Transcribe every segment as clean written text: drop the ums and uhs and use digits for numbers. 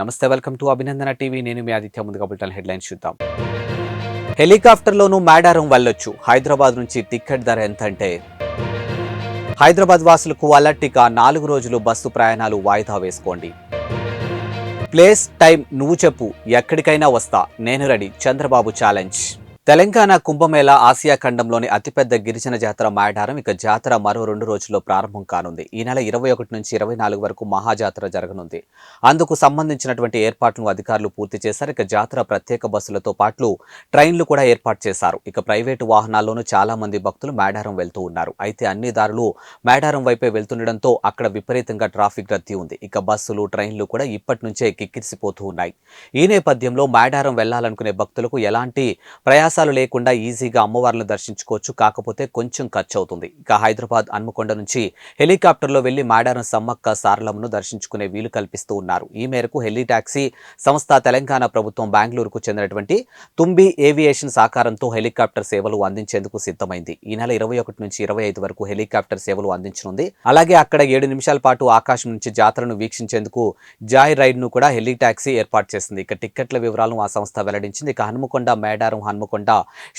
నమస్తే, welcome to Abhinandana TV. నేను మీ ఆదిత్య. ముందుగా బులెటిన్ హెడ్లైన్స్ చూద్దాం. హెలికాప్టర్లోనూ మేడారం వెళ్ళొచ్చు. హైదరాబాద్ నుంచి టికెట్ ధర ఎంత అంటే హైదరాబాద్ వాసులకు అలర్ట్. ఇక 4 రోజులు బస్సు ప్రయాణాలు వాయిదా వేసుకోండి. ప్లేస్ టైం నువ్వు చెప్పు, ఎక్కడికైనా వస్తా, నేను ready. Chandrababu challenge. Telangana Kumbh Mela Asia ఖండంలోని అతిపెద్ద గిరిజన జాతర మేడారం. ఇక జాతర మరో 2 రోజుల్లో ప్రారంభం కానుంది. ఈ నెల 21 నుంచి 24 వరకు మహాజాతర జరగనుంది. అందుకు సంబంధించినటువంటి ఏర్పాట్లను అధికారులు పూర్తి చేశారు. ఇక జాతర ప్రత్యేక బస్సులతో పాటు ట్రైన్లు కూడా ఏర్పాటు చేశారు. ఇక ప్రైవేటు వాహనాల్లోనూ చాలా మంది భక్తులు మేడారం వెళ్తూ ఉన్నారు. అయితే అన్ని దారులు మేడారం వైపే వెళ్తుండటంతో అక్కడ విపరీతంగా ట్రాఫిక్ రద్దీ ఉంది. ఇక బస్సులు, ట్రైన్లు కూడా ఇప్పటి నుంచే కిక్కిరిసిపోతూ ఉన్నాయి. ఈ నేపథ్యంలో మేడారం వెళ్లాలనుకునే భక్తులకు ఎలాంటి ప్రయాస లేకుండా ఈజీగా అమ్మవార్లను దర్శించుకోవచ్చు. కాకపోతే కొంచెం ఖర్చు అవుతుంది. ఇక హైదరాబాద్ హన్మకొండ నుంచి హెలికాప్టర్లో వెళ్లి మేడారం సమ్మక్క సారలమ్మను దర్శించుకునే వీలు కల్పిస్తూ ఉన్నారు. ఈ మేరకు హెలి టాక్సీ సంస్థ తెలంగాణ ప్రభుత్వం బెంగళూరుకు చెందినటువంటి తుంబి ఏవియేషన్ సహకారంతో హెలికాప్టర్ సేవలు అందించేందుకు సిద్ధమైంది. ఈ నెల 21 నుంచి 25 వరకు హెలికాప్టర్ సేవలు అందించనుంది. అలాగే అక్కడ 7 నిమిషాల పాటు ఆకాశం నుంచి జాతరను వీక్షించేందుకు జాయ్ రైడ్ ను కూడా హెలి టాక్సీ ఏర్పాటు చేసింది. ఇక టిక్కెట్ల వివరాలను ఆ సంస్థ వెల్లడించింది. ఇక హన్మకొండ మేడారం హన్మకొండ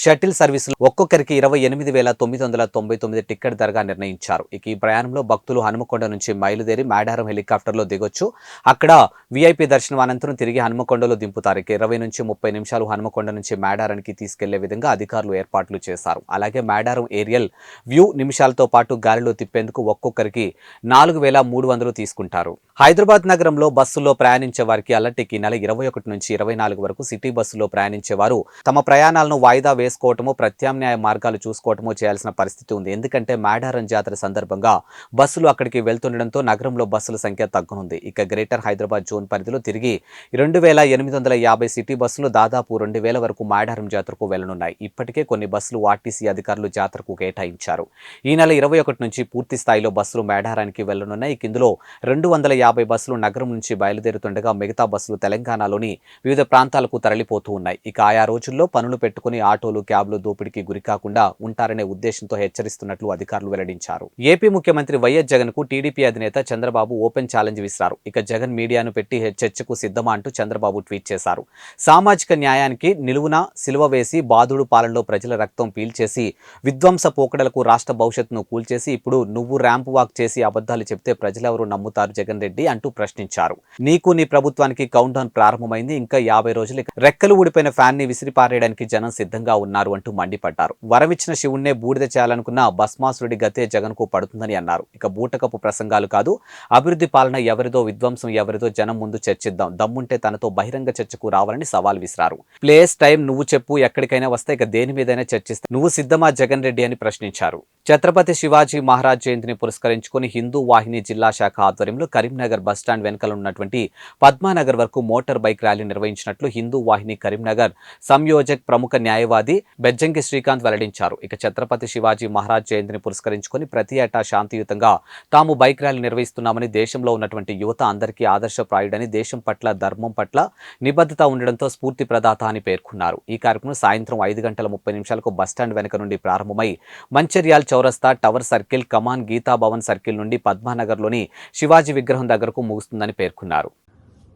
షటిల్ సర్వీసులు ఒక్కొక్కరికి 28,999 టికెట్ ధరగా నిర్ణయించారు. ఇక ఈ ప్రయాణంలో భక్తులు హనుమకొండ నుంచి బయలుదేరి మేడారం హెలికాప్టర్లో దిగొచ్చు. అక్కడ వీఐపీ దర్శనం అనంతరం తిరిగి హనుమకొండలో దింపుతారు. ఇక 20 నుంచి 30 నిమిషాలు హనుమకొండ నుంచి మేడారానికి తీసుకెళ్లే విధంగా అధికారులు ఏర్పాట్లు చేశారు. అలాగే మేడారం ఏరియల్ వ్యూ నిమిషాలతో పాటు గాలిలో తిప్పేందుకు ఒక్కొక్కరికి 4,300 తీసుకుంటారు. హైదరాబాద్ నగరంలో బస్సుల్లో ప్రయాణించే వారికి అలర్ట్. ఈ నెల 21 నుంచి 24 వరకు సిటీ బస్సులో ప్రయాణించేవారు తమ ప్రయాణాలను వాయిదా వేసుకోవటమో, ప్రత్యామ్నాయ మార్గాలు చూసుకోవటమో చేయాల్సిన పరిస్థితి ఉంది. ఎందుకంటే మేడారం జాతర సందర్భంగా బస్సులు అక్కడికి వెళ్తుండటంతో నగరంలో బస్సుల సంఖ్య తగ్గనుంది. ఇక గ్రేటర్ హైదరాబాద్ జోన్ పరిధిలో తిరిగి 2,850 సిటీ బస్సులు దాదాపు 2,000 వరకు మేడారం జాతరకు వెళ్లనున్నాయి. ఇప్పటికే కొన్ని బస్సులు ఆర్టీసీ అధికారులు జాతరకు కేటాయించారు. ఈ నెల 21 నుంచి పూర్తి స్థాయిలో బస్సులు మేడారానికి వెళ్లనున్నాయి. ఇందులో 250 బస్సులు నగరం నుంచి బయలుదేరుతుండగా మిగతా బస్సులు తెలంగాణలోని వివిధ ప్రాంతాలకు తరలిపోతూ ఉన్నాయి. ఇక ఆయా రోజుల్లో పనులు పెట్టుకుని ఆటోలు, క్యాబ్లు దోపిడీకి గురికాకుండా ఉంటారనే ఉద్దేశంతో హెచ్చరిస్తున్నట్లు అధికారులు వెల్లడించారు. ఏపీ ముఖ్యమంత్రి వైఎస్ జగన్ కు టీడీపీ అధినేత చంద్రబాబు ఓపెన్ ఛాలెంజ్ విసిరారు. ఇక జగన్ మీడియాను పెట్టి చర్చకు సిద్ధమా అంటూ చంద్రబాబు ట్వీట్ చేశారు. సామాజిక న్యాయానికి నిలువున సిలువ వేసి బాధుడు పాలనలో ప్రజల రక్తం పీల్చేసి విధ్వంస పోకడలకు రాష్ట్ర భవిష్యత్తును కూల్చేసి ఇప్పుడు నువ్వు ర్యాంప్ వాక్ చేసి అబద్ధాలు చెప్తే ప్రజలెవరు నమ్ముతారు జగన్ రెడ్డి అంటూ ప్రశ్నించారు. నీకు నీ ప్రభుత్వానికి కౌంట్ డౌన్ ప్రారంభమైంది. ఇంకా 50 రోజులు. రెక్కలు ఊడిపోయిన ఫ్యాన్ ని విసిరిపారేయడానికి జనం సిద్ధంగా ఉన్నారు అంటూ మండిపడ్డారు. వరమిచ్చిన శివుణ్ణే బూడిద చేయాలనుకున్న భస్మాసురుడి గతే జగన్ కు పడుతుందని అన్నారు. ఇక బూటకపు ప్రసంగాలు కాదు, అభివృద్ధి పాలన ఎవరిదో, విధ్వంసం ఎవరిదో జనం ముందు చర్చిద్దాం. దమ్ముంటే తనతో బహిరంగ చర్చకు రావాలని సవాల్ విసిరారు. ప్లేస్ టైం నువ్వు చెప్పు, ఎక్కడికైనా వస్తే ఇక దేని మీదైనా చర్చిస్తే నువ్వు సిద్ధమా జగన్ రెడ్డి అని ప్రశ్నించారు. ఛత్రపతి శివాజీ మహారాజ్ జయంతిని పురస్కరించుకుని హిందూ వాహిని జిల్లా శాఖ ఆధ్వర్యంలో కరీంనగర్ బస్టాండ్ వెనుకల ఉన్నటువంటి పద్మానగర్ వరకు మోటార్ బైక్ ర్యాలీ నిర్వహించినట్లు హిందూ వాహిని కరీంనగర్ సంయోజక్ ప్రముఖ న్యాయవాది బెజ్జంకి శ్రీకాంత్ వెల్లడించారు. ఇక ఛత్రపతి శివాజీ మహారాజ్ జయంతిని పురస్కరించుకుని ప్రతి ఏటా శాంతియుతంగా తాము బైక్ ర్యాలీ నిర్వహిస్తున్నామని, దేశంలో ఉన్నటువంటి యువత అందరికీ ఆదర్శప్రాయుడని, దేశం పట్ల, ధర్మం పట్ల నిబద్ధత ఉండడంతో స్ఫూర్తి ప్రదాత అని పేర్కొన్నారు. ఈ కార్యక్రమం సాయంత్రం 5:30 బస్టాండ్ వెనుక నుండి ప్రారంభమై మంచిర్యాల్ చౌరస్తా, టవర్ సర్కిల్, కమాన్, గీతా భవన్ సర్కిల్ నుండి పద్మానగర్లోని శివాజీ విగ్రహం దగ్గరకు ముగుస్తుందని పేర్కొన్నారు.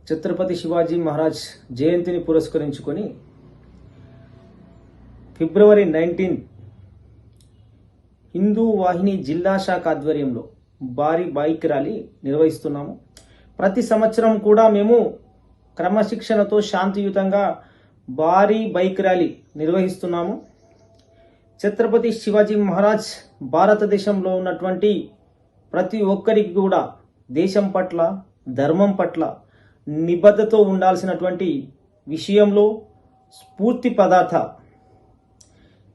ఛత్రపతి శివాజీ మహారాజ్ జయంతిని పురస్కరించుకొని ఫిబ్రవరి 19 హిందూ వాహిని జిల్లా శాఖ ఆధ్వర్యంలో భారీ బైక్ ర్యాలీ నిర్వహిస్తున్నాము. ప్రతి సంవత్సరం కూడా మేము క్రమశిక్షణతో శాంతియుతంగా భారీ బైక్ ర్యాలీ నిర్వహిస్తున్నాము. ఛత్రపతి శివాజీ మహారాజ్ భారతదేశంలో ఉన్నటువంటి ప్రతి ఒక్కరికి కూడా దేశం పట్ల, ధర్మం పట్ల నిబద్ధతో ఉండాల్సినటువంటి విషయంలో స్ఫూర్తి ప్రదాత.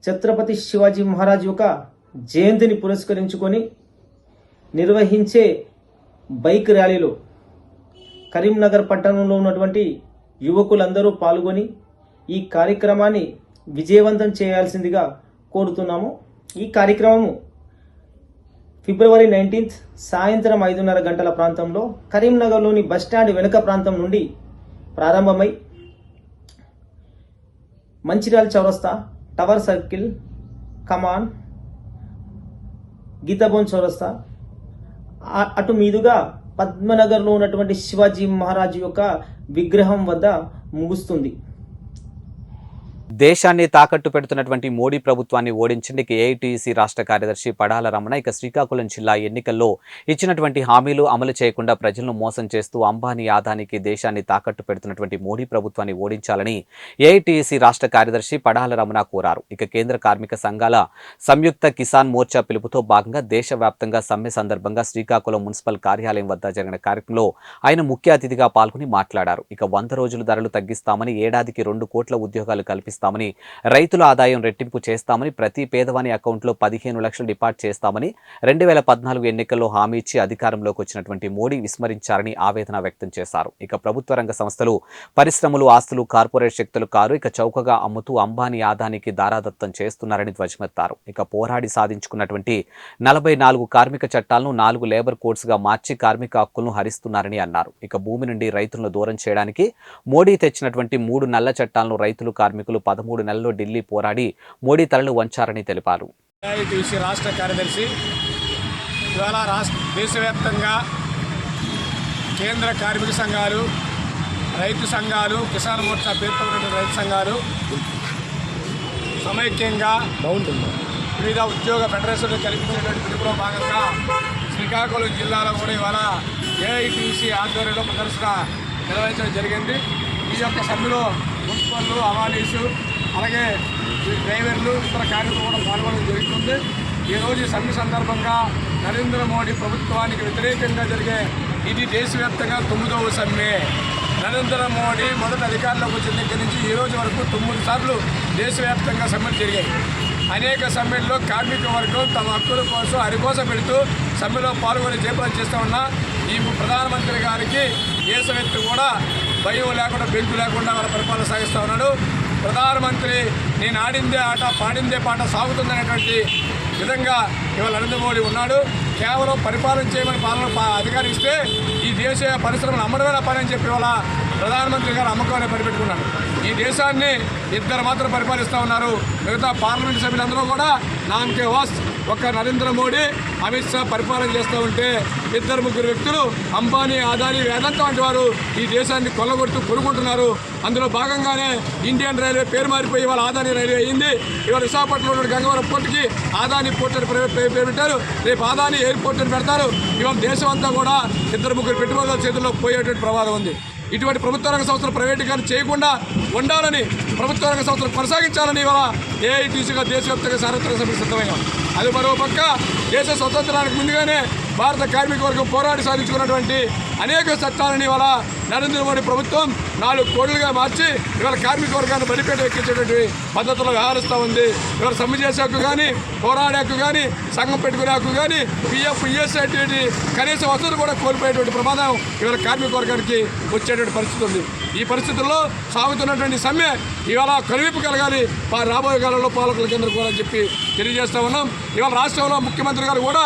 ఛత్రపతి శివాజీ మహారాజ్ యొక్క జయంతిని పురస్కరించుకొని నిర్వహించే బైక్ ర్యాలీలో కరీంనగర్ పట్టణంలో ఉన్నటువంటి యువకులందరూ పాల్గొని ఈ కార్యక్రమాన్ని విజయవంతం చేయాల్సిందిగా కోరుతున్నాము. ఈ కార్యక్రమము ఫిబ్రవరి 19 సాయంత్రం 5:30 గంటల ప్రాంతంలో కరీంనగర్లోని బస్టాండ్ వెనుక ప్రాంతం నుండి ప్రారంభమై మంచిర్యాల చౌరస్తా, టవర్ సర్కిల్, కమాన్, గీతాభవన్ చౌరస్తా అటు మీదుగా పద్మనగర్లో ఉన్నటువంటి శివాజీ మహారాజ్ యొక్క విగ్రహం వద్ద ముగుస్తుంది. దేశాన్ని తాకట్టు పెడుతున్నటువంటి మోడీ ప్రభుత్వాన్ని ఓడించడానికి ఏఐటీసీ రాష్ట్ర కార్యదర్శి పడాల రమణ ఇక శ్రీకాకుళం జిల్లా ఎన్నికల్లో ఇచ్చినటువంటి హామీలు అమలు చేయకుండా ప్రజలను మోసం చేస్తూ అంబానీ ఆదానికి దేశాన్ని తాకట్టు పెడుతున్నటువంటి మోడీ ప్రభుత్వాన్ని ఓడించాలని ఏఐటీసీ రాష్ట్ర కార్యదర్శి పడాల రమణ కోరారు. ఇక కేంద్ర కార్మిక సంఘాల సంయుక్త కిసాన్ మోర్చా పిలుపుతో భాగంగా దేశవ్యాప్తంగా సమ్మె సందర్భంగా శ్రీకాకుళం మున్సిపల్ కార్యాలయం వద్ద జరిగిన కార్యక్రమంలో ఆయన ముఖ్య అతిథిగా పాల్గొని మాట్లాడారు. ఇక 100 రోజులు ధరలు తగ్గిస్తామని, ఏడాదికి 2 కోట్ల ఉద్యోగాలు కల్పిస్తామని, రైతుల ఆదాయం రెట్టింపు చేస్తామని, ప్రతి పేదవాని అకౌంట్లో 15 లక్షలు డిపాజిట్ చేస్తామని 2014 ఎన్నికల్లో హామీ ఇచ్చి అధికారంలోకి వచ్చినటువంటి మోడీ విస్మరించారని ఆవేదన వ్యక్తం చేశారు. ఇక ప్రభుత్వ రంగ సంస్థలు, పరిశ్రమలు, ఆస్తులు కార్పొరేట్ శక్తులు కారు ఇక చౌకగా అమ్ముతూ అంబానీ ఆదానికి దారాదత్తం చేస్తున్నారని ధ్వజమెత్తారు. ఇక పోరాడి సాధించుకున్నటువంటి 44 కార్మిక చట్టాలను 4 లేబర్ కోడ్స్గా మార్చి కార్మిక హక్కులను హరిస్తున్నారని అన్నారు. ఇక భూమి నుండి రైతులను దూరం చేయడానికి మోడీ తెచ్చినటువంటి 3 నల్ల చట్టాలను రైతులు, కార్మికులు 13 నెలల్లో ఢిల్లీ పోరాడి మోడీ తలలు వంచారని తెలిపారు. ఏఐటీసీ రాష్ట్ర కార్యదర్శి ఇవాళ దేశవ్యాప్తంగా కేంద్ర కార్మిక సంఘాలు, రైతు సంఘాలు, కిసాన్ మోర్చా పేరుతో ఉన్నటువంటి రైతు సంఘాలు సమైక్యంగా వివిధ ఉద్యోగ ఫెడరేషన్లు కల్పించేటువంటి పిలుపులో భాగంగా శ్రీకాకుళం జిల్లాలో కూడా ఇవాళ ఏఐటీసీ ఆధ్వర్యంలో ప్రదర్శన నిర్వహించడం జరిగింది. ఈ యొక్క సభ్యులు మున్సిపల్లు, అవాలీసు, అలాగే డ్రైవర్లు, ఇతర కార్మికులు కూడా పాల్గొనడం జరుగుతుంది. ఈరోజు ఈ సమ్మె సందర్భంగా నరేంద్ర మోడీ ప్రభుత్వానికి వ్యతిరేకంగా జరిగే ఇది దేశవ్యాప్తంగా 9వ సమ్మె. నరేంద్ర మోడీ మొదటి అధికారంలోకి వచ్చిన దగ్గర నుంచి ఈ రోజు వరకు 9 సార్లు దేశవ్యాప్తంగా సమ్మెలు జరిగాయి. అనేక సమ్మెల్లో కార్మిక వర్గం తమ హక్కుల కోసం అరికోస పెడుతూ సమ్మెలో పాల్గొని జయప్రదం చేస్తూ ఉన్న ఈ ప్రధానమంత్రి గారికి దేశవ్యాప్తి కూడా భయం లేకుండా, బెంకు లేకుండా వాళ్ళ పరిపాలన సాగిస్తూ ఉన్నాడు. ప్రధానమంత్రి నేను ఆడిందే ఆట, పాడిందే పాట సాగుతుందనేటువంటి విధంగా ఇవాళ నరేంద్ర మోడీ ఉన్నాడు. కేవలం పరిపాలన చేయమని పాలన అధికారం ఇస్తే ఈ దేశ పరిశ్రమలు అమ్మడమే పని అని చెప్పి ఇవాళ ప్రధానమంత్రి గారు అమ్మకాన్ని పరిపెట్టుకున్నాడు. ఈ దేశాన్ని ఇద్దరు మాత్రం పరిపాలిస్తూ ఉన్నారు. మిగతా పార్లమెంట్ సభ్యులందరూ కూడా నామకే వాస్ ఒక్క నరేంద్ర మోడీ, అమిత్ షా పరిపాలన చేస్తూ ఉంటే 2-3 వ్యక్తులు అంబానీ, అదానీ, వేదాంత వంటి వారు ఈ దేశాన్ని కొల్లగొడుతూ కొనుక్కుంటున్నారు. అందులో భాగంగానే ఇండియన్ రైల్వే పేరు మారిపోయి ఇవాళ అదానీ రైల్వే అయింది. ఇవాళ విశాఖపట్నంలో గంగవరం పోర్టుకి అదానీ పోర్ట్ అని పేరు పెట్టారు. రేపు అదానీ ఎయిర్పోర్ట్ అని పెడతారు. ఇవాళ దేశం అంతా కూడా 2-3 పెట్టుబడుల చేతుల్లో పోయేటువంటి ప్రమాదం ఉంది. ఇటువంటి ప్రభుత్వ రంగ సంస్థలు ప్రైవేటీకరణ చేయకుండా ఉండాలని, ప్రభుత్వ రంగ సంస్థలు కొనసాగించాలని ఇవాళ ఏఐటీసీగా దేశవ్యాప్తంగా సార్వత్రిక సభ్యులు సిద్ధమయ్యాం. అది మరో పక్క దేశ స్వతంత్రానికి ముందుగానే భారత కార్మిక వర్గం పోరాడి సాధించుకున్నటువంటి అనేక చట్టాలని ఇవాళ నరేంద్ర మోడీ ప్రభుత్వం 4 కోట్లుగా మార్చి ఇవాళ కార్మిక వర్గాన్ని బలిపేట ఎక్కించేటువంటి పద్ధతులు వ్యవహరిస్తూ ఉంది. ఇవాళ సమ్మె చేసే హక్కు కానీ, పోరాడే హక్కు కానీ, సంఘం పెట్టుకునే హక్కు కానీ, పిఎఫ్, ఈఎస్ఐ కనీస వసతులు కూడా కోల్పోయేటువంటి ప్రమాదం ఇవాళ కార్మిక వర్గానికి వచ్చేటువంటి పరిస్థితి ఉంది. ఈ పరిస్థితుల్లో సాగుతున్నటువంటి సమ్మె ఇవాళ కనువిప్పు కలగాలి రాబోయే కాలంలో పాలకుల కేంద్రం కూడా అని చెప్పి తెలియజేస్తూ ఉన్నాం. ఇవాళ రాష్ట్రంలో ముఖ్యమంత్రి గారు కూడా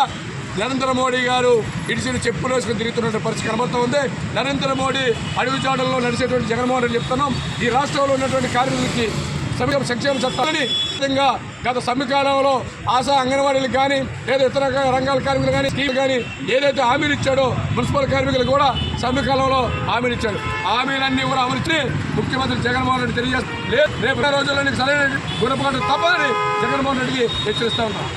నరేంద్ర మోడీ గారు ఇడిసిన చెప్పులు వేసుకుని తిరుగుతున్న పరిస్థితి కనబడుతూ ఉంది. నరేంద్ర మోడీ అడుగుజాడల్లో నడిచేటువంటి జగన్మోహన్ రెడ్డి చెప్తున్నాం, ఈ రాష్ట్రంలో ఉన్నటువంటి కార్మికులకి సంక్షేమ చట్టాలని విధంగా గత సమ్మె కాలంలో ఆశా అంగన్వాడీలకు కానీ లేదా ఇతర రంగాల కార్మికులు కానీ స్కీమ్ కానీ ఏదైతే హామీలు ఇచ్చాడో మున్సిపల్ కార్మికులు కూడా సమ్మె కాలంలో హామీలు ఇచ్చాడు. హామీలన్నీ కూడా అమలుచి ముఖ్యమంత్రి జగన్మోహన్ రెడ్డి తెలియజేస్తారు. రేపు రోజుల్లో సరైన గుణపాఠం తప్పదని జగన్మోహన్ రెడ్డికి హెచ్చరిస్తా ఉన్నాం.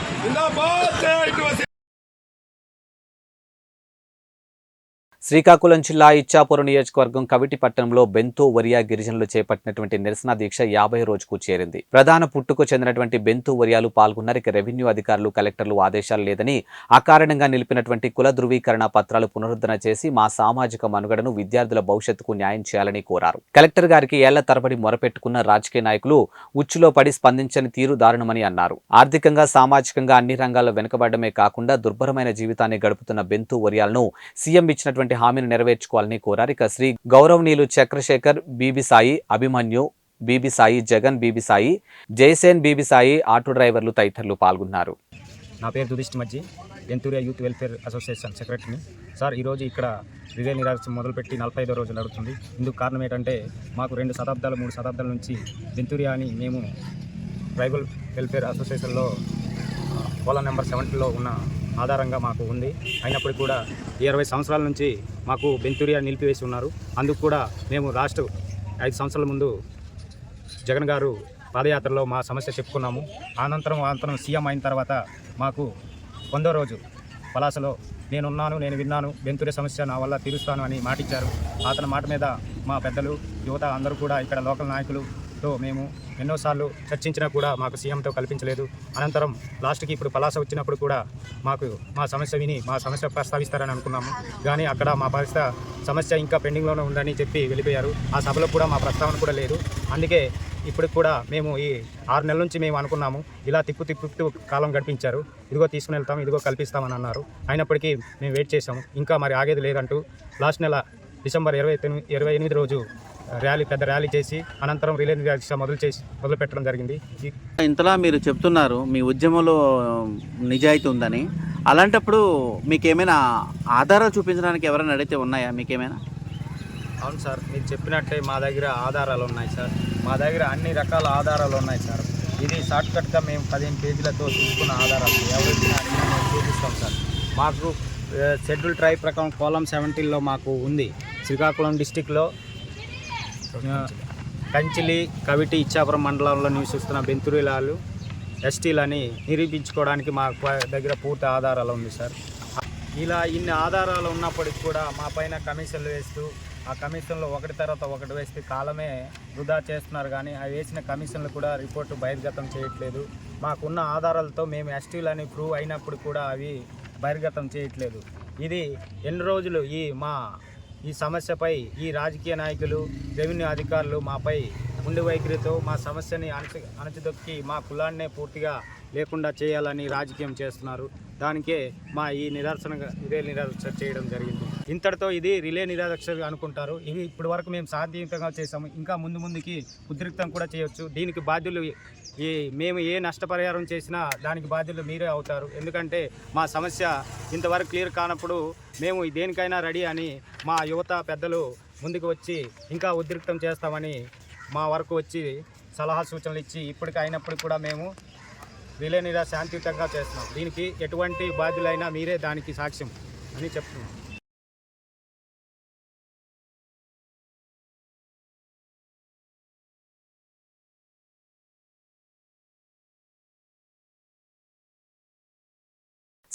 శ్రీకాకుళం జిల్లా ఇచ్చాపురం నియోజకవర్గం కవిటి పట్టణంలో బెంతో వరియా గిరిజనులు చేపట్టినటువంటి నిరసన దీక్ష 50 రోజుకు చేరింది. ప్రధాన పుట్టుకు చెందినటువంటి బెంతో వరియాలు పాల్గొన్నారు. ఇక రెవెన్యూ అధికారులు, కలెక్టర్లు ఆదేశాలు లేదని అకారణంగా నిలిపినటువంటి కుల ధృవీకరణ పత్రాలు పునరుద్ధరణ చేసి మా సామాజిక మనుగడను, విద్యార్థుల భవిష్యత్తుకు న్యాయం చేయాలని కోరారు. కలెక్టర్ గారికి ఏళ్ల తరబడి మొరపెట్టుకున్న రాజకీయ నాయకులు ఉచ్చులో పడి స్పందించని తీరు దారుణమని అన్నారు. ఆర్థికంగా, సామాజికంగా అన్ని రంగాల్లో వెనుకబడమే కాకుండా దుర్భరమైన జీవితాన్ని గడుపుతున్న బెంతో వరియాలను సీఎం ఇచ్చినటువంటి హామీని నెరవేర్చుకోవాలని కోరారు. ఇక శ్రీ గౌరవనీయులు Chakrashekhar, BB Sai, Abhimanyu, BB Sai, Jagan, BB Sai, Jayasen, BB Sai, auto డ్రైవర్లు తదితరులు పాల్గొన్నారు. నా పేరు Dudishti Majji, Benturia youth welfare association సెక్రటరీని. సార్, ఈరోజు ఇక్కడ రిలే నిరాశ మొదలుపెట్టి 45వ రోజు నడుస్తుంది. ఇందుకు కారణం ఏంటంటే మాకు 2 శతాబ్దాలు 3 శతాబ్దాల నుంచి బెంతూరియా అని మేము ట్రైబల్ వెల్ఫేర్ అసోసియేషన్లో కోలా నెంబర్ 70లో ఉన్న ఆధారంగా మాకు ఉంది. అయినప్పటికీ కూడా 20 సంవత్సరాల నుంచి మాకు బెంతూరియా నిలిపివేసి ఉన్నారు. అందుకు కూడా మేము లాస్ట్ 5 సంవత్సరాల ముందు జగన్ గారు పాదయాత్రలో మా సమస్య చెప్పుకున్నాము. అనంతరం సీఎం అయిన తర్వాత మాకు 100వ రోజు పలాసలో నేను విన్నాను, బెంతూరియా సమస్య నా వల్ల తీరుస్తాను అని మాటిచ్చారు. అతని మాట మీద మా పెద్దలు, యువత అందరూ కూడా ఇక్కడ లోకల్ నాయకులతో మేము ఎన్నోసార్లు చర్చించినా కూడా మాకు సీఎంతో కల్పించలేదు. అనంతరం లాస్ట్కి ఇప్పుడు పలాస వచ్చినప్పుడు కూడా మాకు మా సమస్య విని మా సమస్య ప్రస్తావిస్తారని అనుకున్నాము. కానీ అక్కడ మా సమస్య ఇంకా పెండింగ్లోనే ఉందని చెప్పి వెళ్ళిపోయారు. ఆ సభలో కూడా మా ప్రస్తావన కూడా లేదు. అందుకే ఇప్పుడు కూడా మేము ఈ 6 నెలల నుంచి మేము అనుకున్నాము, ఇలా తిప్పు కాలం గడిపించారు. ఇదిగో తీసుకుని వెళ్తాం, ఇదిగో కల్పిస్తామని అన్నారు. అయినప్పటికీ మేము వెయిట్ చేసాము. ఇంకా మరి ఆగేది లేదంటూ లాస్ట్ నెల డిసెంబర్ 28 రోజు పెద్ద ర్యాలీ చేసి అనంతరం రిలే నిరాక్ష మొదలు పెట్టడం జరిగింది. ఇంతలా మీరు చెప్తున్నారు మీ ఉద్యమంలో నిజాయితీ ఉందని. అలాంటప్పుడు మీకేమైనా ఆధారాలు చూపించడానికి ఎవరైనా అడిగితే ఉన్నాయా మీకేమైనా? అవును సార్, మీరు చెప్పినట్టే మా దగ్గర ఆధారాలు ఉన్నాయి సార్. మా దగ్గర అన్ని రకాల ఆధారాలు ఉన్నాయి సార్. ఇది షార్ట్కట్గా మేము 15 పేజీలతో తీసుకున్న ఆధారాలు ఎవరైనా మేము చూపిస్తాం సార్. మాకు షెడ్యూల్ ట్రైబ్ ప్రకారం కోలం 17లో మాకు ఉంది. శ్రీకాకుళం డిస్టిక్లో కంచిలి, కవిటి, ఇచ్చాపురం మండలంలో నివసిస్తున్న బెంతూరిలాలు ఎస్టీలని నిరూపించుకోవడానికి మా దగ్గర పూర్తి ఆధారాలు ఉంది సార్. ఇలా ఇన్ని ఆధారాలు ఉన్నప్పటికి కూడా మా పైన కమిషన్లు వేస్తూ ఆ కమిషన్లో ఒకటి తర్వాత ఒకటి వేస్తే కాలమే వృధా చేస్తున్నారు. కానీ ఆ వేసిన కమిషన్లు కూడా రిపోర్టు బహిర్గతం చేయట్లేదు. మాకున్న ఆధారాలతో మేము ఎస్టీలని ప్రూవ్ అయినప్పుడు కూడా అవి బహిర్గతం చేయట్లేదు. ఇది ఎన్ని రోజులు ఈ సమస్యపై ఈ రాజకీయ నాయకులు, రెవెన్యూ అధికారులు మాపై ఉండి వైఖరితో మా సమస్యని అణచిదొక్కి మా కులాన్నే పూర్తిగా లేకుండా చేయాలని రాజకీయం చేస్తున్నారు. దానికే మా రిలే నిరాదీక్ష చేయడం జరిగింది. ఇంతటితో ఇది రిలే నిరాదీక్ష అనుకుంటారు. ఇవి ఇప్పటి వరకు మేము సాధ్యంగా చేసాము. ఇంకా ముందుకి ఉద్రిక్తం కూడా చేయొచ్చు. దీనికి బాధ్యులు మేము ఏ నష్టపరిహారం చేసినా దానికి బాధ్యులు మీరే అవుతారు. ఎందుకంటే మా సమస్య ఇంతవరకు క్లియర్ కానప్పుడు మేము దేనికైనా రెడీ అని మా యువత పెద్దలు ముందుకు వచ్చి ఇంకా ఉద్రిక్తం చేస్తామని మా వరకు వచ్చి సలహా సూచనలు ఇచ్చి ఇప్పటికి అయినప్పుడు కూడా మేము రిలే నిరాదీక్ష శాంతియుతంగా చేస్తున్నాం. దీనికి ఎటువంటి బాధ్యులైనా మీరే దానికి సాక్ష్యం అని చెప్తున్నాం.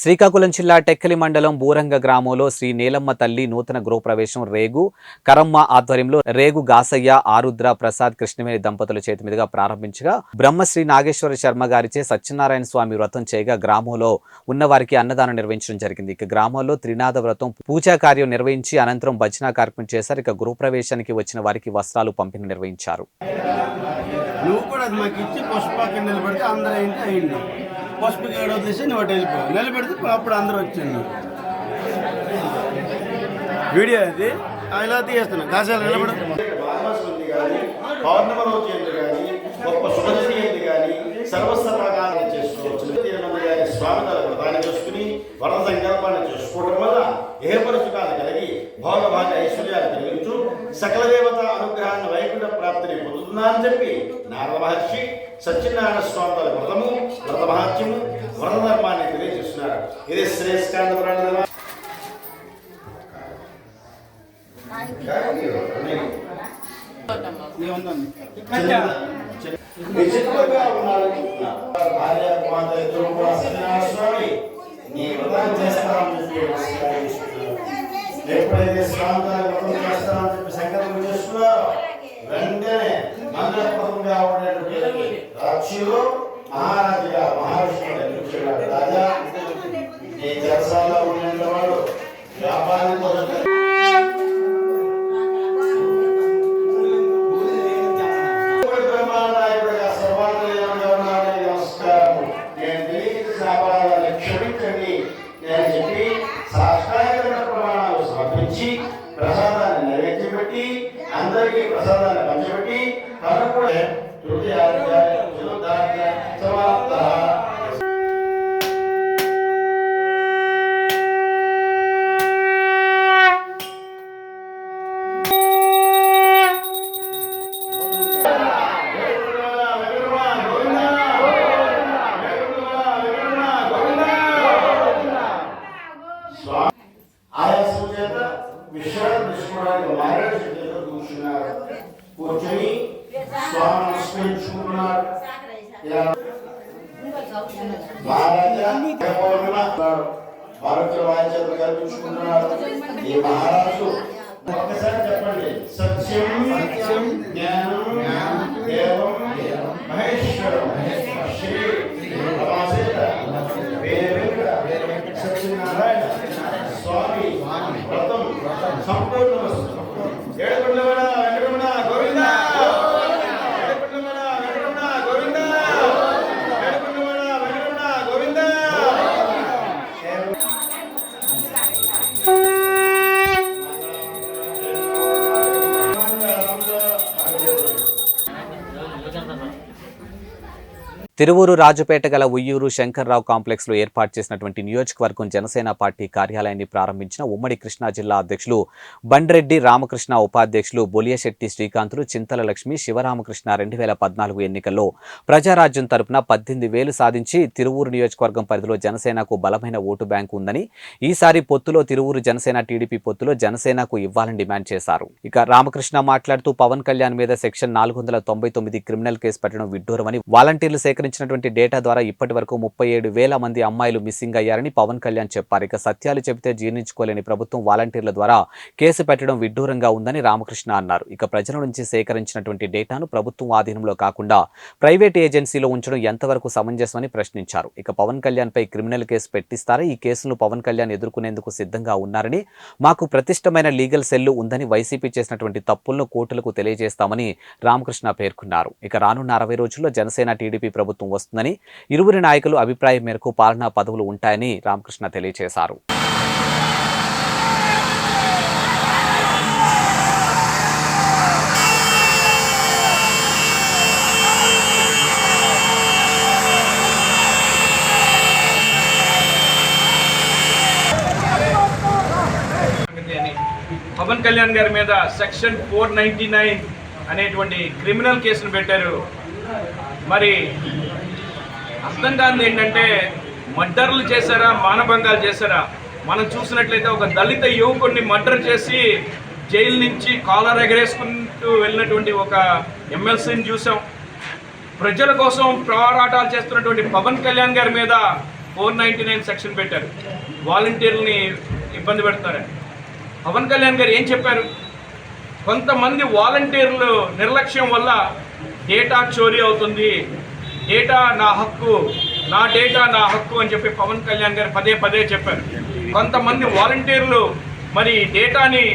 శ్రీకాకుళం జిల్లా టెక్కలి మండలం బూరంగ గ్రామంలో శ్రీ నీలమ్మ తల్లి నూతన గృహప్రవేశం రేగు కరమ్మ ఆధ్వర్యంలో రేగు గాసయ్య, ఆరుద్ర ప్రసాద్ కృష్ణవేణి దంపతుల చేతి మీదుగా ప్రారంభించగా బ్రహ్మశ్రీ నాగేశ్వర శర్మ గారిచే సత్యనారాయణ స్వామి వ్రతం చేయగా గ్రామంలో ఉన్న వారికి అన్నదానం నిర్వహించడం జరిగింది. ఇక గ్రామంలో త్రినాథ వ్రతం పూజా కార్యం నిర్వహించి అనంతరం భజన కార్యక్రమం చేశారు. ఇక గృహప్రవేశానికి వచ్చిన వారికి వస్త్రాలు పంపిణీ నిర్వహించారు. పసుపు గేడ వదిలేసి నువ్వు వెళ్ళిపో, నిలబెడితే అప్పుడు అందరూ వచ్చింది. వీడియో అది ఇలా తీస్తున్నాం. కాశాలు నిలబడి పౌర్ణమి రోజు ఏంటి కానీ గొప్ప శుభదిని ఏంటి కానీ సర్వసర్వకారం చేసుకోవచ్చు. స్వామి వ్రతాన్ని చేసుకుని వరద సంకల్పాన్ని చేసుకోవడం వల్ల ఏ పరిశుభాలు కలిగి భోగభాగ ఐశ్వర్యాలు కలిగించు సకల దేవత అనుగ్రహాన్ని వైకుంఠ ప్రాప్తిని పొందుతుందా అని చెప్పి నారద మహర్షి సత్యనారాయణ స్వామి వారి వ్రతము, వ్రత మహత్యము, వ్రత ధర్మాన్ని తెలియజేస్తున్నారు. ఇది శ్రేష్ఠాంత పురాణ విచిత్రంగా ఉన్నాడు. భార్య కుమార్తె ఇద్దరు కూడా సత్యనారాయణ స్వామి నీ వ్రతం చేస్తామని ఎప్పుడైతే స్వామి వ్రతం చేస్తామని చెప్పి సంకల్పం చేస్తున్నారో వెంటనే మంగళప్రదంగా ఉండేటువంటి రాక్షులు మహారాజుగా మహావిష్ణువు ఎదుర్కొన్నాడు. రాజా నీ జలసాల్లో ఉండేట వాడు వ్యాపారం బ్రహ్మానాయుడుగా సర్వాంతర్యామిగా ఉన్నాడని నమస్కారం. నేను తెలియజేసిన అపరాధాన్ని క్షమించండి నేను చెప్పి సాష్టాంగ ప్రమాణాలు సమర్పించి ప్రసాదాన్ని నైవేద్యపెట్టి అందరికీ ప్రసాదాన్ని పంచిపెట్టి తను కూడా సమాప్త. కూర్చొని స్వామి నమస్కరించుకుంటున్నారు. ఇలా భారతీయ వాయిద్యాలు కల్పించుకుంటున్నారు. ఈ మహారాజు ఒక్కసారి చెప్పండి. సత్యం జ్ఞానం దేవం మహేశ్వరం శ్రీ సత్యనారాయణ స్వామి వ్రతం సంపూర్ణ ఏడుకొండలవాడ వెంకటరమణ గోవింద, ఏడుకొండలవాడ వెంకటరమణ గోవింద, ఏడుకొండలవాడ వెంకటరమణ గోవింద. తిరువూరు రాజుపేట గల ఉయ్యూరు శంకర్రావు కాంప్లెక్స్ లో ఏర్పాటు చేసినటువంటి నియోజకవర్గం జనసేన పార్టీ కార్యాలయాన్ని ప్రారంభించిన ఉమ్మడి కృష్ణా జిల్లా అధ్యక్షులు బండ్రెడ్డి రామకృష్ణ, ఉపాధ్యక్షులు బొలియశెట్టి శ్రీకాంతులు, చింతల లక్ష్మి, శివరామకృష్ణ 2014 ఎన్నికల్లో ప్రజారాజ్యం తరపున 18,000 సాధించి తిరువూరు నియోజకవర్గం పరిధిలో జనసేనకు బలమైన ఓటు బ్యాంకు ఉందని, ఈసారి పొత్తులో తిరువూరు జనసేన టీడీపీ పొత్తులో జనసేనకు ఇవ్వాలని డిమాండ్ చేశారు. ఇక రామకృష్ణ మాట్లాడుతూ పవన్ కళ్యాణ్ మీద సెక్షన్ 499 క్రిమినల్ కేసు పెట్టడం విడ్డూరమని, వాలంటీర్లు సేకరించినటువంటి డేటా ద్వారా ఇప్పటి వరకు 37,000 మంది అమ్మాయిలు మిస్సింగ్ అయ్యారని పవన్ కళ్యాణ్ చెప్పారు. ఇక సత్యాలు చెబితే జీర్ణించుకోలేని ప్రభుత్వం వాలంటీర్ల ద్వారా కేసు పెట్టడం విడ్డూరంగా ఉందని రామకృష్ణ అన్నారు. ఇక ప్రజల నుంచి సేకరించినటువంటి డేటాను ప్రభుత్వం ఆధీనంలో కాకుండా ప్రైవేట్ ఏజెన్సీలో ఉంచడం ఎంతవరకు సమంజసమని ప్రశ్నించారు. ఇక పవన్ కళ్యాణ్ పై క్రిమినల్ కేసు పెట్టిస్తారా? ఈ కేసును పవన్ కళ్యాణ్ ఎదుర్కొనేందుకు సిద్ధంగా ఉన్నారని, మాకు ప్రతిష్టమైన లీగల్ సెల్లు ఉందని, వైసీపీ చేసినటువంటి తప్పులను కోర్టులకు తెలియజేస్తామని రామకృష్ణ పేర్కొన్నారు. ఇక రానున్న 60 రోజుల్లో జనసేన టీడీపీ ప్రభుత్వం వస్తుందని, ఇరువురి నాయకులు అభిప్రాయం మేరకు పాలనా పదవులు ఉంటాయని రామకృష్ణ తెలియజేశారు. పవన్ కళ్యాణ్ గారి మీద సెక్షన్ 499 అనేటువంటి క్రిమినల్ కేసును పెట్టారు. మరి అర్థం కానిది ఏంటంటే, మర్డర్లు చేశారా, మానభంగాలు చేశారా? మనం చూసినట్లయితే ఒక దళిత యువకుడిని మర్డర్ చేసి జైలు నుంచి కాలర్ ఎగరేసుకుంటూ వెళ్ళినటువంటి ఒక ఎమ్మెల్సీని చూసాం. ప్రజల కోసం పోరాటాలు చేస్తున్నటువంటి పవన్ కళ్యాణ్ గారి మీద 499 సెక్షన్ పెట్టారు. వాలంటీర్లని ఇబ్బంది పెడతారని పవన్ కళ్యాణ్ గారు ఏం చెప్పారు? కొంతమంది వాలంటీర్లు నిర్లక్ష్యం వల్ల డేటా చోరీ అవుతుంది, డేటా నా హక్కు, నా డేటా నా హక్కు అని చెప్పి పవన్ కళ్యాణ్ గారు పదే చెప్పారు. కొంతమంది వాలంటీర్లు మరి డేటాని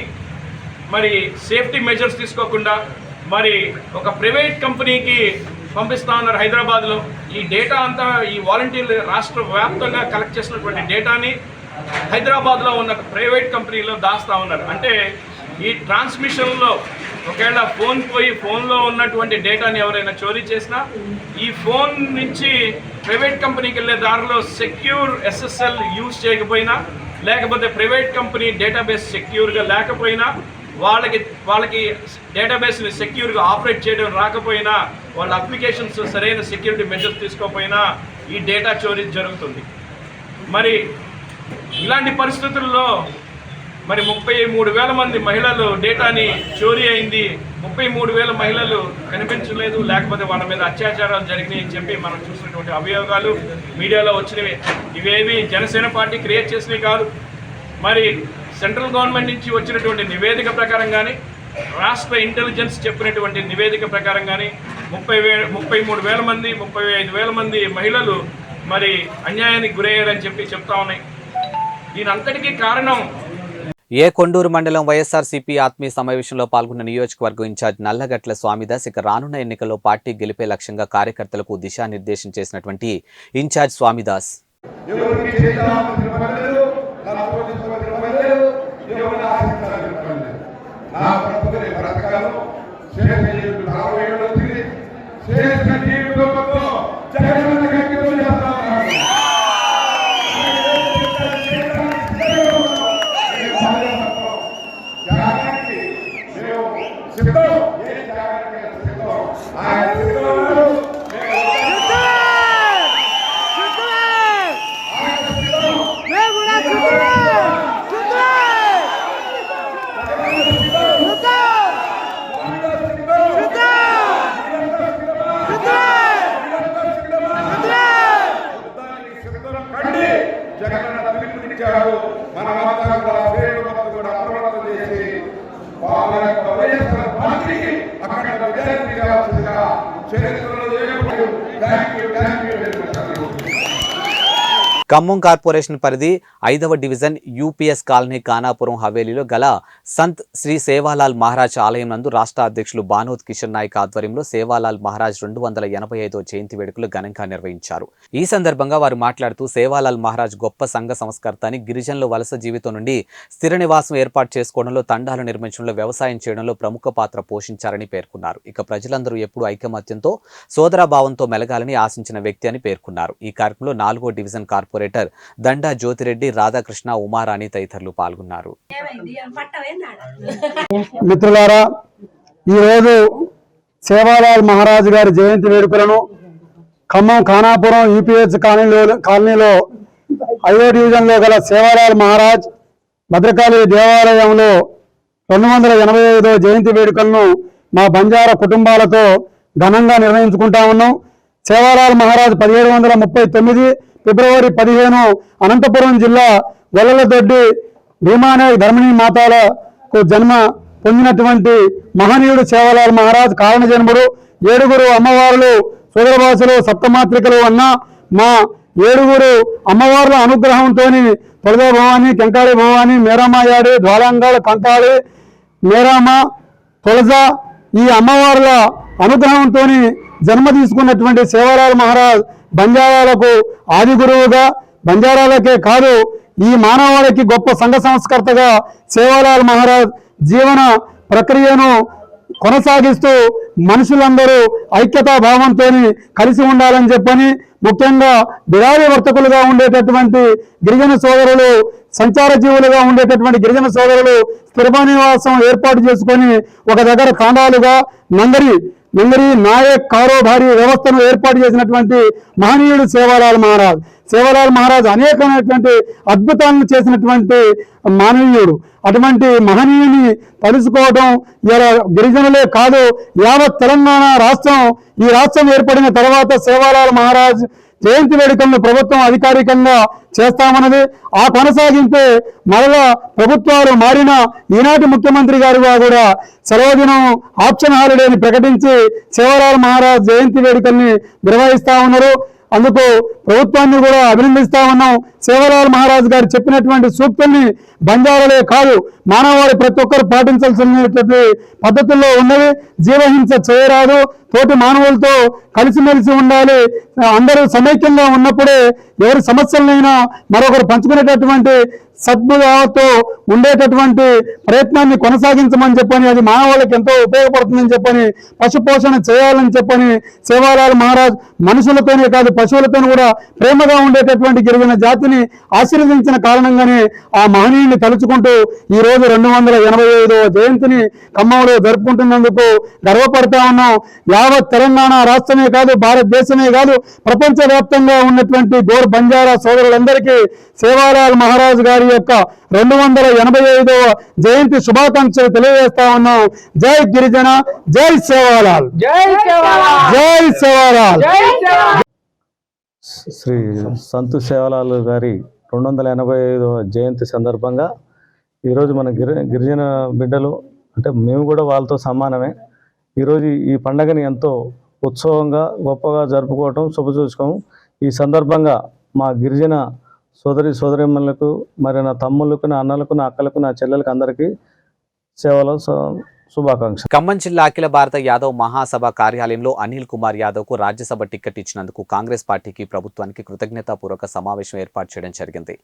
మరి సేఫ్టీ మెజర్స్ తీసుకోకుండా మరి ఒక ప్రైవేట్ కంపెనీకి పంపిస్తా ఉన్నారు హైదరాబాద్లో. ఈ డేటా అంతా ఈ వాలంటీర్లు రాష్ట్ర వ్యాప్తంగా కలెక్ట్ చేసినటువంటి డేటాని హైదరాబాద్లో ఉన్న ప్రైవేట్ కంపెనీలో దాస్తా ఉన్నారు. అంటే ఈ ట్రాన్స్మిషన్లో ఒకవేళ ఫోన్ పోయి ఫోన్లో ఉన్నటువంటి డేటాని ఎవరైనా చోరీ చేసినా, ఈ ఫోన్ నుంచి ప్రైవేట్ కంపెనీకి వెళ్ళే దారిలో సెక్యూర్ SSL యూజ్ చేయకపోయినా, లేకపోతే ప్రైవేట్ కంపెనీ డేటాబేస్ సెక్యూర్గా లేకపోయినా, వాళ్ళకి డేటాబేస్ని సెక్యూర్గా ఆపరేట్ చేయడం రాకపోయినా, వాళ్ళ అప్లికేషన్స్ సరైన సెక్యూరిటీ మెజర్స్ తీసుకోకపోయినా ఈ డేటా చోరీ జరుగుతుంది. మరి ఇలాంటి పరిస్థితుల్లో మరి 33,000 మంది మహిళలు డేటాని చోరీ అయింది. 33,000 మహిళలు కనిపించలేదు, లేకపోతే వాళ్ళ మీద అత్యాచారాలు జరిగినాయి అని చెప్పి మనం చూసినటువంటి అభియోగాలు మీడియాలో వచ్చినవి. ఇవేవి జనసేన పార్టీ క్రియేట్ చేసినవి కాదు. మరి సెంట్రల్ గవర్నమెంట్ నుంచి వచ్చినటువంటి నివేదిక ప్రకారం కానీ, రాష్ట్ర ఇంటెలిజెన్స్ చెప్పినటువంటి నివేదిక ప్రకారం కానీ 33,000 మంది 35,000 మంది మహిళలు మరి అన్యాయానికి గురయ్యారని చెప్పి చెప్తా ఉన్నాయి. దీనంతటికీ కారణం కొండూరు మండలం వైఎస్ఆర్సీపీ ఆత్మీయ సమావేశంలో పాల్గొన్న నియోజకవర్గం ఇన్ఛార్జ్ నల్లగట్ల స్వామిదాస్ ఇక రానున్న ఎన్నికల్లో పార్టీ గెలిపే లక్ష్యంగా కార్యకర్తలకు దిశానిర్దేశం చేసినటువంటి ఇన్ఛార్జ్ స్వామిదాస్ ఇచ్చారు. మనమంతా కూడా పేరు మొత్తం కూడా అప్రమత్తం చేసి వాళ్ళ యొక్క వైఎస్ఆర్ పార్టీకి అక్కడ విజయం చేయాల్సిందిగా చరిత్రలో thank you very much. Khammam corporation పరిధి 5వ డివిజన్ యూపీఎస్ కాలనీ ఖానాపురం హవేలీలో గల సంత్ శ్రీ సేవాలాల్ మహారాజ్ ఆలయం నందు రాష్ట్ర అధ్యక్షులు బానోద్ కిషన్ నాయక్ ఆధ్వర్యంలో సేవాలాల్ మహారాజ్ 285వ జయంతి వేడుకలు ఘనంగా నిర్వహించారు. ఈ సందర్భంగా వారు మాట్లాడుతూ సేవాలాల్ మహారాజ్ గొప్ప సంఘ సంస్కర్త అని, గిరిజనులు వలస జీవితం నుండి స్థిర నివాసం ఏర్పాటు చేసుకోవడంలో, తండాలు నిర్మించడంలో, వ్యవసాయం చేయడంలో ప్రముఖ పాత్ర పోషించారని పేర్కొన్నారు. ఇక ప్రజలందరూ ఎప్పుడూ ఐకమత్యంతో సోదరాభావంతో మెలగాలని ఆశించిన వ్యక్తి అని పేర్కొన్నారు. ఈ కార్యక్రమంలో 4వ డివిజన్ కార్పొరేటర్ దండా జ్యోతిరెడ్డి, రాధాకృష్ణ, ఉమారాణి తదితరులు పాల్గొన్నారు. మిత్రులారా, ఈరోజు సేవాలాల్ మహారాజ్ గారి జయంతి వేడుకలను ఖమ్మం ఖానాపురం యూపీఎస్ కాలనీలో 5వ డివిజన్లో గల సేవాలాల్ మహారాజ్ భద్రకాళి దేవాలయంలో 285వ జయంతి వేడుకలను మా బంజారా కుటుంబాలతో ఘనంగా నిర్వహించుకుంటా ఉన్నాం. సేవాలాల్ మహారాజ్ 1739 ఫిబ్రవరి 15 అనంతపురం జిల్లా గొల్లలదొడ్డి భీమానాయక్ ధర్మిణీ మాతాలకు జన్మ పొందినటువంటి మహనీయుడు సేవాలాల్ మహారాజ్ కారణ జన్ముడు. 7 అమ్మవార్లు సోదరభాషలు సప్తమాత్రికలు అన్న మా 7 అమ్మవార్ల అనుగ్రహంతో తొలద భవాని, కెంకాళి భవాని, మేరామాయాడి, జ్వాలాంగాళ, కంకాళి, మేరామ, తొలజ ఈ అమ్మవార్ల అనుగ్రహంతో జన్మ తీసుకున్నటువంటి సేవాలాల్ మహారాజ్ బంజారాలకు ఆది గురువుగా, బంజారాలకే కాదు ఈ మానవాళికి గొప్ప సంఘ సంస్కర్తగా సేవాలాల్ మహారాజ్ జీవన ప్రక్రియను కొనసాగిస్తూ మనుషులందరూ ఐక్యతా భావంతో కలిసి ఉండాలని చెప్పని, ముఖ్యంగా బిడారి వర్తకులుగా ఉండేటటువంటి గిరిజన సోదరులు, సంచార జీవులుగా ఉండేటటువంటి గిరిజన సోదరులు స్థిర నివాసం ఏర్పాటు చేసుకొని ఒక దగ్గర తాండాలుగా నంగరి నాయక్ కారోబారీ వ్యవస్థను ఏర్పాటు చేసినటువంటి మహనీయుడు సేవాలాల్ మహారాజ్. సేవాలాల్ మహారాజ్ అనేకమైనటువంటి అద్భుతాలను చేసినటువంటి మానవీయుడు. అటువంటి మహనీయుని తలుసుకోవడం ఇలా గిరిజనులే కాదు, యావత్ తెలంగాణ రాష్ట్రం, ఈ రాష్ట్రం ఏర్పడిన తర్వాత సేవాలాల్ మహారాజ్ జయంతి వేడుకలను ప్రభుత్వం అధికారికంగా చేస్తామన్నది. ఆ కొనసాగింపే మరలా ప్రభుత్వాలు మారిన ఈనాటి ముఖ్యమంత్రి గారుగా కూడా సెలవుదినం ఆప్షన్ హాలిడేని ప్రకటించి సేవాలాల్ మహారాజ్ జయంతి వేడుకల్ని నిర్వహిస్తా ఉన్నారు. అందుకు ప్రభుత్వాన్ని కూడా అభినందిస్తా ఉన్నాం. సేవాలాల్ మహారాజ్ గారు చెప్పినటువంటి సూక్తుల్ని బంజారాలే కాదు మానవాళి ప్రతి ఒక్కరు పాటించాల్సినటువంటి పద్ధతుల్లో ఉన్నవి. జీవహింస చేయరాదు, తోటి మానవులతో కలిసిమెలిసి ఉండాలి. అందరూ సమైక్యంగా ఉన్నప్పుడే ఎవరి సమస్యలనైనా మరొకరు పంచుకునేటటువంటి సద్భావంతో ఉండేటటువంటి ప్రయత్నాన్ని కొనసాగించమని చెప్పని, అది మానవాళికి ఎంతో ఉపయోగపడుతుందని చెప్పని, పశుపోషణ చేయాలని చెప్పని సేవాలాల్ మహారాజ్ మనుషులతోనే కాదు పశువులతో కూడా ప్రేమగా ఉండేటటువంటి గిరిజన జాతిని ఆశీర్వదించిన కారణంగానే ఆ మహనీయుని తలుచుకుంటూ ఈ రోజు 285వ జయంతిని ఖమ్మంలో జరుపుకుంటున్నందుకు గర్వపడతా ఉన్నాం. యావత్ తెలంగాణ రాష్ట్రమే కాదు, భారతదేశమే కాదు, ప్రపంచవ్యాప్తంగా ఉన్నటువంటి గోర్ బంజారా సోదరులందరికీ సేవాలాల్ మహారాజ్ గారి యొక్క 285వ జయంతి శుభాకాంక్షలు తెలియజేస్తా ఉన్నాం. జై గిరిజన, జై సేవాలాల్, జై సేవాలాల్. శ్రీ సంతు సేవాలాల్ గారి 285వ జయంతి సందర్భంగా ఈరోజు మన గిరిజన బిడ్డలు అంటే మేము కూడా వాళ్ళతో సమానమే. ఈరోజు ఈ పండగని ఎంతో ఉత్సవంగా గొప్పగా జరుపుకోవటం శుభసూచకం. ఈ సందర్భంగా మా గిరిజన సోదరిమణులకు, మరి నా తమ్ముళ్ళకు, నా అన్నలకు, నా అక్కలకు, నా చెల్లెలకు అందరికీ సేవలో శుభాకాంక్షలు. ఖమ్మం జిల్లా అఖిల భారత యాదవ్ మహాసభ కార్యాలయంలో అనిల్ కుమార్ యాదవ్ కు రాజ్యసభ టికెట్ ఇచ్చినందుకు కాంగ్రెస్ పార్టీకి, ప్రభుత్వానికి కృతజ్ఞతాపూర్వక సమావేశం ఏర్పాటు చేయడం జరిగింది.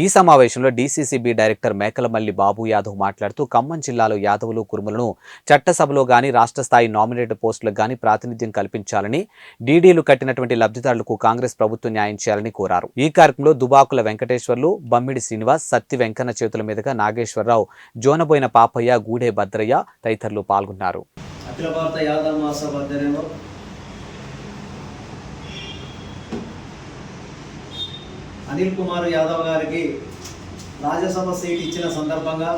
ఈ సమావేశంలో డీసీసీబీ డైరెక్టర్ మేకలమల్లి బాబు యాదవ్ మాట్లాడుతూ ఖమ్మం జిల్లాలో యాదవులు, కురుములను చట్టసభలో గాని, రాష్ట్ర స్థాయి నామినేటెడ్ పోస్టులకు గాని ప్రాతినిధ్యం కల్పించాలని, డీడీలు కట్టినటువంటి లబ్ధిదారులకు కాంగ్రెస్ ప్రభుత్వం న్యాయం చేయాలని కోరారు. ఈ కార్యక్రమంలో దుబాకుల వెంకటేశ్వర్లు, బమ్మిడి శ్రీనివాస్, సత్తి వెంకన్న చేతుల మీదుగా నాగేశ్వరరావు, జోనబోయిన పాపయ్య, గూడే భద్రయ్య తదితరులు పాల్గొన్నారు. అఖిల భారత యాదవ్ మహాసభ ఆధ్వర్యంలో అనిల్ కుమార్ యాదవ్ గారికి రాజ్యసభ సీట్ ఇచ్చిన సందర్భంగా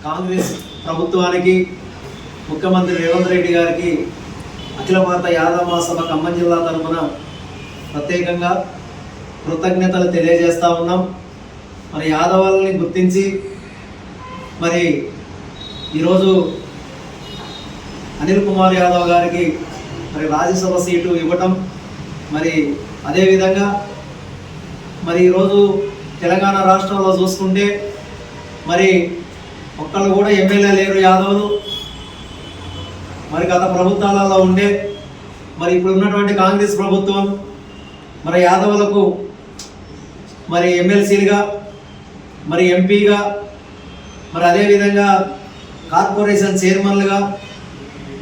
కాంగ్రెస్ ప్రభుత్వానికి, ముఖ్యమంత్రి రేవంత్ రెడ్డి గారికి అఖిల భారత యాదవ్ మహాసభ ఖమ్మం జిల్లా తరఫున ప్రత్యేకంగా కృతజ్ఞతలు తెలియజేస్తూ ఉన్నాం. మరి యాదవాలని గుర్తించి మరి ఈరోజు అనిల్ కుమార్ యాదవ్ గారికి మరి రాజ్యసభ సీటు ఇవ్వటం, మరి అదేవిధంగా మరి ఈరోజు తెలంగాణ రాష్ట్రంలో చూసుకుంటే మరి ఒక్కళ్ళు కూడా ఎమ్మెల్యే లేరు యాదవులు. మరి గత ప్రభుత్వాలలో ఉండే మరి ఇప్పుడు ఉన్నటువంటి కాంగ్రెస్ ప్రభుత్వం మరి యాదవులకు మరి ఎమ్మెల్సీలుగా మరి ఎంపీగా మరి అదేవిధంగా కార్పొరేషన్ చైర్మన్లుగా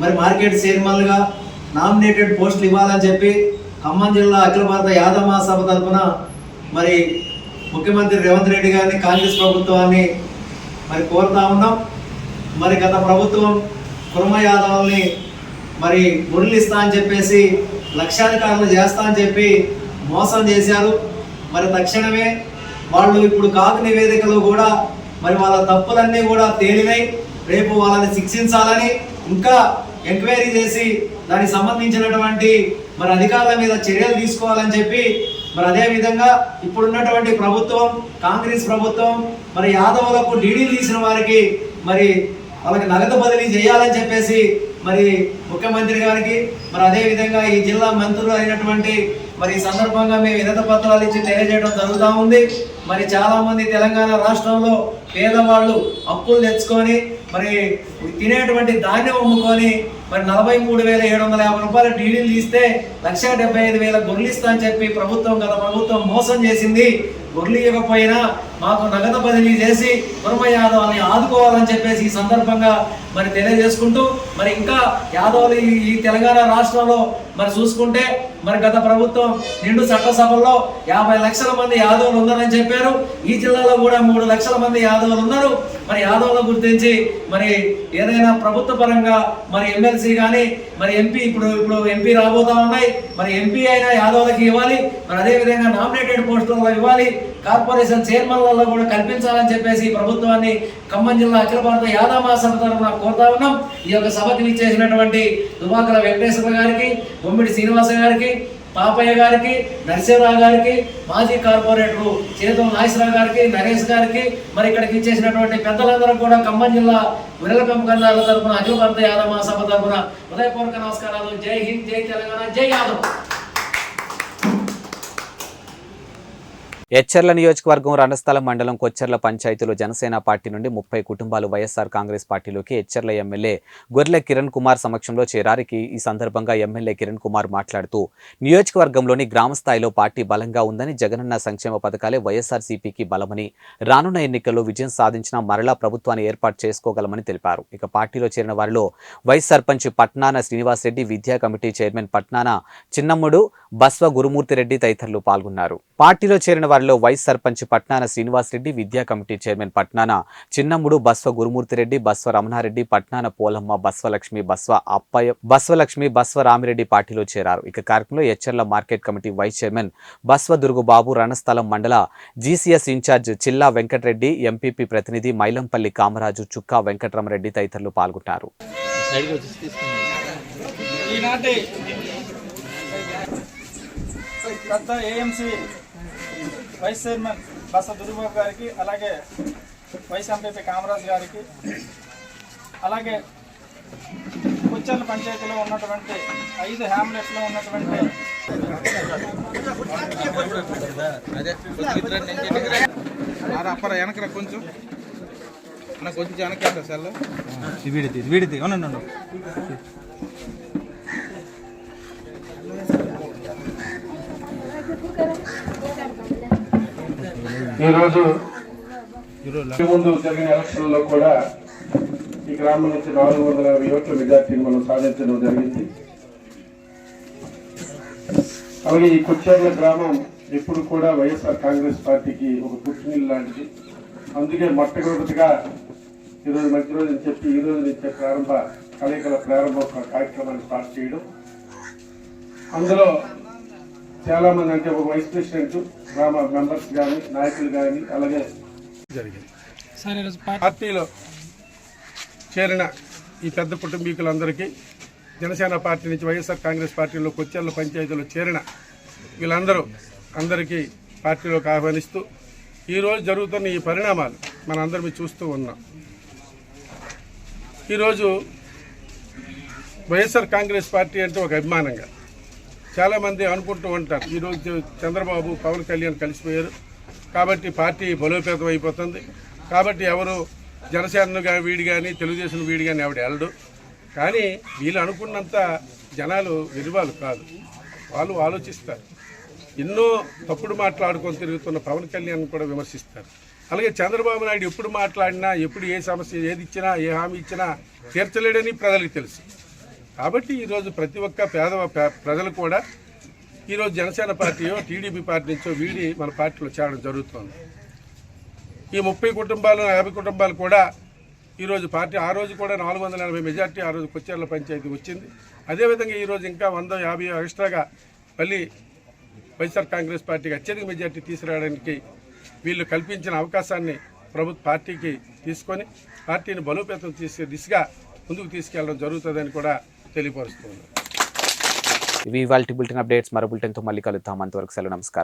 మరి మార్కెట్ చైర్మన్లుగా నామినేటెడ్ పోస్టులు ఇవ్వాలని చెప్పి ఖమ్మం జిల్లా అఖిల భారత యాదవ మహాసభ తరఫున మరి ముఖ్యమంత్రి రేవంత్ రెడ్డి గారిని కాంగ్రెస్ ప్రభుత్వాన్ని మరి కోరుతా ఉన్నాం. మరి గత ప్రభుత్వం కుర్మ యాదవుల్ని మరి మురళిస్తా అని చెప్పేసి లక్షాధికారులు చేస్తా అని చెప్పి మోసం చేశారు. మరి తక్షణమే వాళ్ళు ఇప్పుడు కాకు నివేదికలో కూడా మరి వాళ్ళ తప్పులన్నీ కూడా తేలినాయి. రేపు వాళ్ళని శిక్షించాలని ఇంకా ఎంక్వైరీ చేసి దానికి సంబంధించినటువంటి మరి అధికారుల మీద చర్యలు తీసుకోవాలని చెప్పి మరి అదేవిధంగా ఇప్పుడున్నటువంటి ప్రభుత్వం కాంగ్రెస్ ప్రభుత్వం మరి యాదవులకు డీడీలు తీసిన వారికి మరి వాళ్ళకి నగదు బదిలీ చేయాలని చెప్పేసి మరి ముఖ్యమంత్రి గారికి మరి అదేవిధంగా ఈ జిల్లా మంత్రులు అయినటువంటి మరి ఈ సందర్భంగా మేము వినతి పత్రాలు ఇచ్చి తెలియజేయడం జరుగుతూ ఉంది. మరి చాలామంది తెలంగాణ రాష్ట్రంలో పేదవాళ్ళు అప్పులు తెచ్చుకొని మరి తినేటువంటి ధాన్యం అమ్ముకొని మరి 43,750 రూపాయల డీడీలు తీస్తే 1,75,000 గొర్రెలు ఇస్తా అని చెప్పి గత ప్రభుత్వం మోసం చేసింది. గొర్రెలు ఇవ్వకపోయినా మాకు నగదు బదిలీ చేసి కుర్మ యాదవ్ని ఆదుకోవాలని చెప్పేసి ఈ సందర్భంగా మరి తెలియజేసుకుంటూ మరి ఇంకా యాదవులు ఈ తెలంగాణ రాష్ట్రంలో మరి చూసుకుంటే మరి గత ప్రభుత్వం నిండు చట్టసభల్లో 50 లక్షల మంది యాదవులు ఉన్నారని చెప్పారు. ఈ జిల్లాలో కూడా 3 లక్షల మంది యాదవులు ఉన్నారు. మరి యాదవులను గుర్తించి మరి ఏదైనా ప్రభుత్వ పరంగా మరి ఎమ్మెల్సీ కానీ మరి ఎంపీ ఇప్పుడు ఎంపీ రాబోతా ఉన్నాయి. మరి ఎంపీ అయినా యాదవులకి ఇవ్వాలి. మరి అదేవిధంగా నామినేటెడ్ పోస్టులలో ఇవ్వాలి. కార్పొరేషన్ చైర్మన్లలో కూడా కల్పించాలని చెప్పేసి ప్రభుత్వాన్ని ఖమ్మం జిల్లా అఖిల భారత యాదవ మహాసభ తరఫున కోరుతా ఉన్నాం. ఈ యొక్క సభకు విచ్చేసినటువంటి దుబాకల వెంకటేశ్వర గారికి, బొమ్మిడి శ్రీనివాస గారికి, పాపయ్య గారికి, నరసింహరావు గారికి, మాజీ కార్పొరేటరు చేతుల నాగేశ్వరరావు గారికి, నరేష్ గారికి, మరి ఇక్కడికి ఇచ్చేసినటువంటి పెద్దలందరూ కూడా ఖమ్మం జిల్లా గొర్రెల పెంపకందారుల తరఫున అఖిల భారత యాదవ మహాసభ తరఫున హృదయపూర్వక నమస్కారాలు. జై హింద్, జై తెలంగాణ, జై యాదవ్. ఎచ్చెర్ల నియోజకవర్గం రణస్థలం మండలం కొచ్చెర్ల పంచాయతీలో జనసేన పార్టీ నుండి 30 కుటుంబాలు వైఎస్ఆర్ కాంగ్రెస్ పార్టీలోకి ఎచ్చెర్ల ఎమ్మెల్యే గొర్రెల కిరణ్ కుమార్ సమక్షంలో చేరారికి ఈ సందర్భంగా ఎమ్మెల్యే కిరణ్ కుమార్ మాట్లాడుతూ నియోజకవర్గంలోని గ్రామ స్థాయిలో పార్టీ బలంగా ఉందని, జగనన్న సంక్షేమ పథకాలే వైఎస్ఆర్సీపీకి బలమని, రానున్న ఎన్నికల్లో విజయం సాధించిన మరలా ప్రభుత్వాన్ని ఏర్పాటు చేసుకోగలమని తెలిపారు. ఇక పార్టీలో చేరిన వారిలో వైస్ సర్పంచ్ పట్నాన శ్రీనివాసరెడ్డి, విద్యా కమిటీ చైర్మన్ పట్నాన చిన్నమ్ముడు, బస్వ గురుమూర్తిరెడ్డి తదితరులు పాల్గొన్నారు. పార్టీలో చేరిన వారిలో వైస్ సర్పంచ్ పట్నాన శ్రీనివాసరెడ్డి, విద్యా కమిటీ చైర్మన్ పట్నాన చిన్నమ్ముడు, బస్వ గురుమూర్తిరెడ్డి, బస్వ రమణారెడ్డి, పట్నాన పోలమ్మ, బస్వలక్ష్మి, బస్వలక్ష్మి, బస్వ రామిరెడ్డి పార్టీలో చేరారు. ఇక కార్యక్రమంలో Etcherla market committee vice chairman Basva Durgubabu, Ranasthalam మండల GCS incharge Chilla Venkata Reddy, MPP ప్రతినిధి మైలంపల్లి కామరాజు, చుక్కా వెంకటరామరెడ్డి తదితరులు పాల్గొన్నారు. పెద్ద ఏఎంసీ వైస్ చైర్మన్ బస దుర్బాబు గారికి, అలాగే వైస్ ఎంపీపీ కామరాజ్ గారికి, అలాగే కొచ్చెర్ల పంచాయతీలో ఉన్నటువంటి 5 హ్యామ్లెట్స్లో ఉన్నటువంటి అప్పర వెనకరా కొంచెం వెనక సెల్ వీడిది అవునండి. ఈరోజు ముందు జరిగిన ఎలక్షన్లో కూడా ఈ గ్రామం నుంచి 450 ఓట్ల మెజార్టీని మనం సాధించడం జరిగింది. అలాగే ఈ కొచ్చెర్ల గ్రామం ఎప్పుడు కూడా వైఎస్ఆర్ కాంగ్రెస్ పార్టీకి ఒక పుట్టినిల్లు లాంటిది. అందుకే మొట్టమొదటిగా ఈరోజు మంచి రోజు అని చెప్పి ఈ రోజు నుంచే కలయికల ప్రారంభ కార్యక్రమాన్ని స్టార్ట్ చేయడం. అందులో చాలామంది అంటే ఒక వైస్ ప్రెసిడెంట్, గ్రామ మెంబర్స్ కానీ, నాయకులు కానీ అలాగే జరిగింది. పార్టీలో చేరిన ఈ పెద్ద కుటుంబీకులందరికీ, జనసేన పార్టీ నుంచి వైఎస్ఆర్ కాంగ్రెస్ పార్టీలో కొచ్చెర్ల పంచాయతీలో చేరిన వీళ్ళందరికీ పార్టీలోకి ఆహ్వానిస్తూ ఈరోజు జరుగుతున్న ఈ పరిణామాలు మనందరం చూస్తూ ఉన్నాం. ఈరోజు వైఎస్ఆర్ కాంగ్రెస్ పార్టీ అంటే ఒక అభిమానంగా చాలామంది అనుకుంటూ ఉంటారు, ఈరోజు చంద్రబాబు పవన్ కళ్యాణ్ కలిసిపోయారు కాబట్టి పార్టీ బలోపేతం అయిపోతుంది, కాబట్టి ఎవరు జనసేన వీడి కానీ తెలుగుదేశం వీడి కానీ ఎవడు వెళ్ళడు. కానీ వీళ్ళు అనుకున్నంత జనాలు విలువలు కాదు, వాళ్ళు ఆలోచిస్తారు. ఎన్నో తప్పుడు మాట్లాడుకొని తిరుగుతున్న పవన్ కళ్యాణ్ కూడా విమర్శిస్తారు. అలాగే చంద్రబాబు నాయుడు ఎప్పుడు మాట్లాడినా, ఎప్పుడు ఏ సమస్య ఏది ఇచ్చినా, ఏ హామీ ఇచ్చినా తీర్చలేడని ప్రజలకు తెలుసు. కాబట్టి ఈరోజు ప్రతి ఒక్క ప్రజలు కూడా ఈరోజు జనసేన పార్టీయో టీడీపీ పార్టీ నుంచో వీడి మన పార్టీలో చేరడం జరుగుతుంది. ఈ 30 కుటుంబాలు 50 కుటుంబాలు కూడా ఈరోజు పార్టీ ఆ రోజు కూడా 480 మెజార్టీ ఆ రోజు కొచ్చేర్ల పంచాయతీ వచ్చింది. అదేవిధంగా ఈరోజు ఇంకా 150 ఎక్స్ట్రాగా మళ్ళీ వైఎస్ఆర్ కాంగ్రెస్ పార్టీకి అత్యధిక మెజార్టీ తీసుకురావడానికి వీళ్ళు కల్పించిన అవకాశాన్ని ప్రభుత్వ పార్టీకి తీసుకొని పార్టీని బలోపేతం చేసే దిశగా ముందుకు తీసుకెళ్లడం జరుగుతుందని కూడా తెలియపరుస్తున్నారు. ఇవి ఇవాల్టి బులెటిన్ అప్డేట్స్. మరో బులెటిన్తో మళ్ళీ కలుద్దాం. అంతవరకు సెలవు, నమస్కారం.